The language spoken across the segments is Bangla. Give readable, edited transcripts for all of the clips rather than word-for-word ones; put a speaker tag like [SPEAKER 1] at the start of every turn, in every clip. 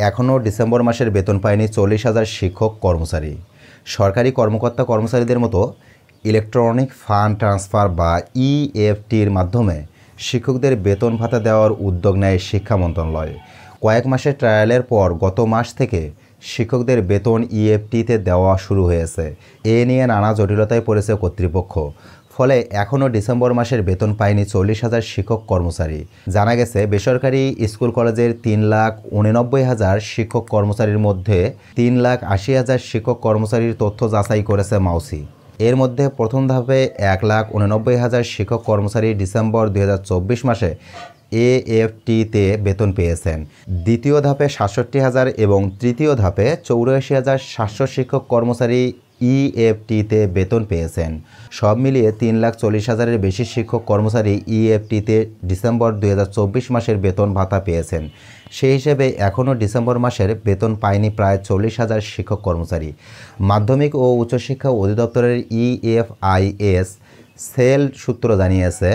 [SPEAKER 1] এখনও ডিসেম্বর মাসের বেতন পায়নি 40,000 শিক্ষক কর্মচারী। সরকারি কর্মকর্তা কর্মচারীদের মতো ইলেকট্রনিক ফান্ড ট্রান্সফার বা ইএফটির মাধ্যমে শিক্ষকদের বেতন ভাতা দেওয়ার উদ্যোগ নেয় শিক্ষা মন্ত্রণালয়। কয়েক মাসের ট্রায়ালের পর গত মাস থেকে শিক্ষকদের বেতন ইএফটিতে দেওয়া শুরু হয়েছে। এ নিয়ে নানা জটিলতায় পড়েছে কর্তৃপক্ষ। ফলে এখনও ডিসেম্বর মাসের বেতন পায়নি 40,000 শিক্ষক কর্মচারী। জানা গেছে, বেসরকারি স্কুল কলেজের 3,89,000 শিক্ষক কর্মচারীর মধ্যে 3,80,000 শিক্ষক কর্মচারীর তথ্য যাচাই করেছে মাউসি। এর মধ্যে প্রথম ধাপে 1,89,000 শিক্ষক কর্মচারী ডিসেম্বর 2024 মাসে এএফটিতে বেতন পেয়েছেন। দ্বিতীয় ধাপে 67,000 এবং তৃতীয় ধাপে 84,700 শিক্ষক কর্মচারী ইএফটিতে বেতন পেয়েছেন। সব মিলিয়ে 3,40,000-এর বেশি শিক্ষক কর্মচারী ইএফটিতে ডিসেম্বর 2024 মাসের বেতন ভাতা পেয়েছেন। সেই হিসেবে এখনও ডিসেম্বর মাসের বেতন পায়নি প্রায় 40,000 শিক্ষক কর্মচারী। মাধ্যমিক ও উচ্চশিক্ষা অধিদপ্তরের ইএফআইএস সেল সূত্র জানিয়েছে,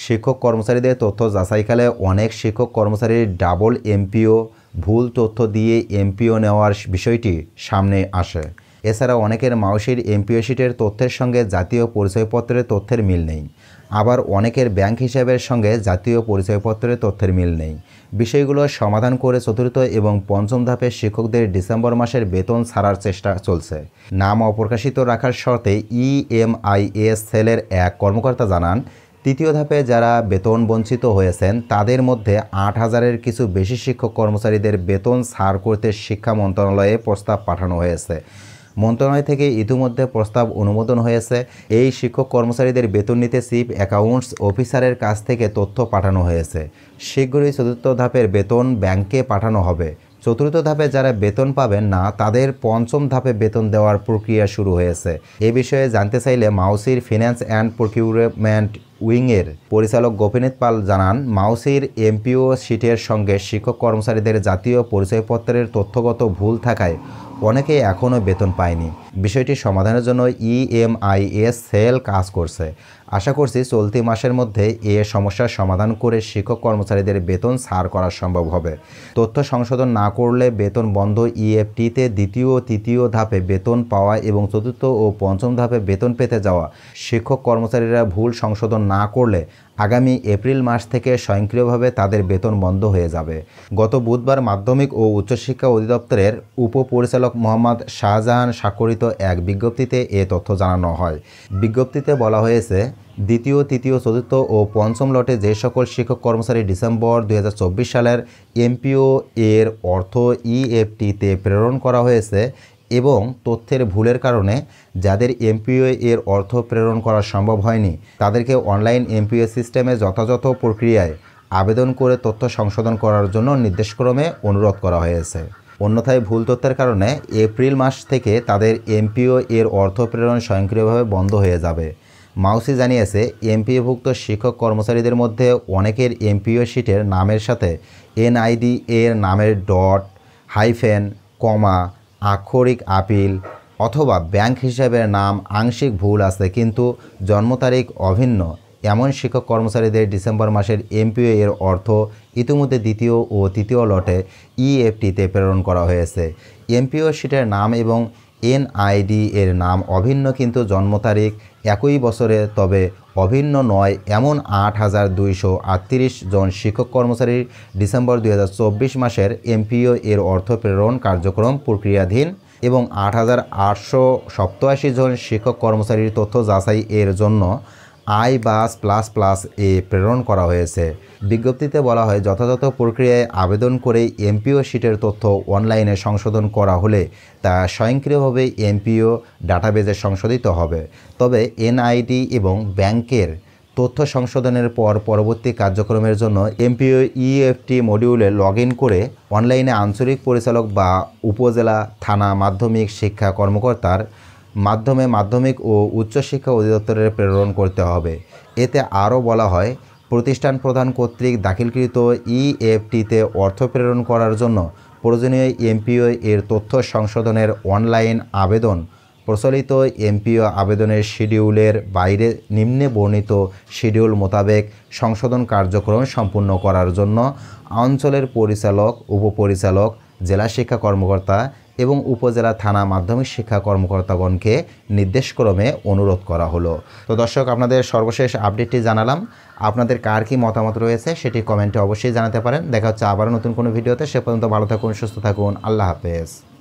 [SPEAKER 1] শিক্ষক কর্মচারীদের তথ্য যাচাইকালে অনেক শিক্ষক কর্মচারীর ডাবল এমপিও, ভুল তথ্য দিয়ে এমপিও নেওয়ার বিষয়টি সামনে আসে। এছাড়া অনেকের মাউসির এমপিও শিটের তথ্যের সঙ্গে জাতীয় পরিচয়পত্রের তথ্যের মিল নেই। আবার অনেকের ব্যাংক হিসাবের সঙ্গে জাতীয় পরিচয়পত্রের তথ্যের মিল নেই। বিষয়গুলো সমাধান করে চতুর্থ এবং পঞ্চম ধাপে শিক্ষকদের ডিসেম্বর মাসের বেতন ছাড়ার চেষ্টা চলছে। নাম অপ্রকাশিত রাখার শর্তে ইএমআইএস সেলের এক কর্মকর্তা জানান, তৃতীয় ধাপে যারা বেতন বঞ্চিত হয়েছেন তাদের মধ্যে 8,000-এর কিছু বেশি শিক্ষক কর্মচারীদের বেতন ছাড় করতে শিক্ষা মন্ত্রণালয়ে প্রস্তাব পাঠানো হয়েছে। মন্ত্রণালয় থেকে ইতিমধ্যে প্রস্তাব অনুমোদন হয়েছে। এই শিক্ষক কর্মচারীদের বেতন নিতে চিফ অ্যাকাউন্টস অফিসারের কাছ থেকে তথ্য পাঠানো হয়েছে। শীঘ্রই চতুর্থ ধাপের বেতন ব্যাংকে পাঠানো হবে। চতুর্থ ধাপে যারা বেতন পাবেন না তাদের পঞ্চম ধাপে বেতন দেওয়ার প্রক্রিয়া শুরু হয়েছে। এ বিষয়ে জানতে চাইলে মাউসির ফিন্যান্স অ্যান্ড প্রকিউরমেন্ট উইংয়ের পরিচালক গোপীনাথ পাল জানান, মাউসির এমপিও শিটের সঙ্গে শিক্ষক কর্মচারীদের জাতীয় পরিচয়পত্রের তথ্যগত ভুল থাকায় অনেকেই এখনও বেতন পায়নি। বিষয়টি সমাধানের জন্য ইএমআইএস সেল কাজ করছে। আশা করছি চলতি মাসের মধ্যে এ সমস্যার সমাধান করে শিক্ষক কর্মচারীদের বেতন ছাড় করা সম্ভব হবে। তথ্য সংশোধন না করলে বেতন বন্ধ। ইএফটিতে দ্বিতীয় ও তৃতীয় ধাপে বেতন পাওয়া এবং চতুর্থ ও পঞ্চম ধাপে বেতন পেতে যাওয়া শিক্ষক কর্মচারীরা ভুল সংশোধন না করলে আগামী এপ্রিল মাস থেকে স্বয়ংক্রিয়ভাবে তাদের বেতন বন্ধ হয়ে যাবে। গত বুধবার মাধ্যমিক ও উচ্চশিক্ষা অধিদপ্তরের উপপরিচালক মোহাম্মদ শাহজাহান স্বাক্ষরিত এক বিজ্ঞপ্তিতে এ তথ্য জানানো হয়। বিজ্ঞপ্তিতে বলা হয়েছে, দ্বিতীয়, তৃতীয়, চতুর্থ ও পঞ্চম লটে যে সকল শিক্ষক কর্মচারী ডিসেম্বর 2024 সালের এমপিও এর অর্থ ইএফটিতে প্রেরণ করা হয়েছে এবং তথ্যের ভুলের কারণে যাদের এমপিও এর অর্থ প্রেরণ করা সম্ভব হয়নি তাদেরকে অনলাইন এমপিও সিস্টেমে যথাযথ প্রক্রিয়ায় আবেদন করে তথ্য সংশোধন করার জন্য নির্দেশক্রমে অনুরোধ করা হয়েছে। অন্যথায় ভুল তথ্যের কারণে এপ্রিল মাস থেকে তাদের এমপিও এর অর্থ প্রেরণ স্বয়ংক্রিয়ভাবে বন্ধ হয়ে যাবে। মাউসি জানিয়েছে, এমপিওভুক্ত শিক্ষক কর্মচারীদের মধ্যে অনেকের এমপিও শিটের নামের সাথে এনআইডি এর নামের ডট, হাইফেন, কমা, আক্ষরিক আপিল অথবা ব্যাংক হিসাবের নাম আংশিক ভুল আছে, কিন্তু জন্ম তারিখ অভিন্ন। এমন শিক্ষক কর্মচারীদের ডিসেম্বর মাসের এমপিও এর অর্থ ইতিমধ্যে দ্বিতীয় ও তৃতীয় লটে ইএফটিতে প্রেরণ করা হয়েছে। এমপিও শিটের নাম এবং এনআইডি এর নাম অভিন্ন কিন্তু জন্ম তারিখ একই বছরে তবে অভিন্ন নয়, এমন 8,238 জন শিক্ষক কর্মচারীর ডিসেম্বর 2024 মাসের এমপিও এর অর্থ প্রেরণ কার্যক্রম প্রক্রিয়াধীন এবং 8,887 জন শিক্ষক কর্মচারীর তথ্য যাচাই এর জন্য iBus++ এ প্রেরণ করা হয়েছে। বিজ্ঞপ্তিতে বলা হয়, যথাযথ প্রক্রিয়ায় আবেদন করে এমপিও শিটের তথ্য অনলাইনে সংশোধন করা হলে তা স্বয়ংক্রিয়ভাবে এমপিও ডাটাবেজে সংশোধিত হবে। তবে এনআইডি এবং ব্যাংকের তথ্য সংশোধনের পর পরবর্তী কার্যক্রমের জন্য এমপিও ইএফটি মডিউলে লগ ইন করে অনলাইনে আঞ্চলিক পরিচালক বা উপজেলা থানা মাধ্যমিক শিক্ষা কর্মকর্তার মাধ্যমে মাধ্যমিক ও উচ্চশিক্ষা অধিদপ্তরের প্রেরণ করতে হবে। এতে আরও বলা হয়, প্রতিষ্ঠান প্রধান কর্তৃক দাখিলকৃত ইএফটিতে অর্থ প্রেরণ করার জন্য প্রয়োজনীয় এমপিও এর তথ্য সংশোধনের অনলাইন আবেদন প্রচলিত এমপিও আবেদনের শিডিউলের বাইরে নিম্নে বর্ণিত শিডিউল মোতাবেক সংশোধন কার্যক্রম সম্পূর্ণ করার জন্য অঞ্চলের পরিচালক, উপপরিচালক, জেলা শিক্ষা কর্মকর্তা এবং উপজেলা থানা মাধ্যমিক শিক্ষা কর্মকর্তাগণকে নির্দেশক্রমে অনুরোধ করা হলো। তো দর্শক, আপনাদের সর্বশেষ আপডেটটি জানালাম। আপনাদের কার কী মতামত রয়েছে সেটি কমেন্টে অবশ্যই জানাতে পারেন। দেখা হচ্ছে আবারও নতুন কোনো ভিডিওতে। সে পর্যন্ত ভালো থাকুন, সুস্থ থাকুন। আল্লাহ হাফেজ।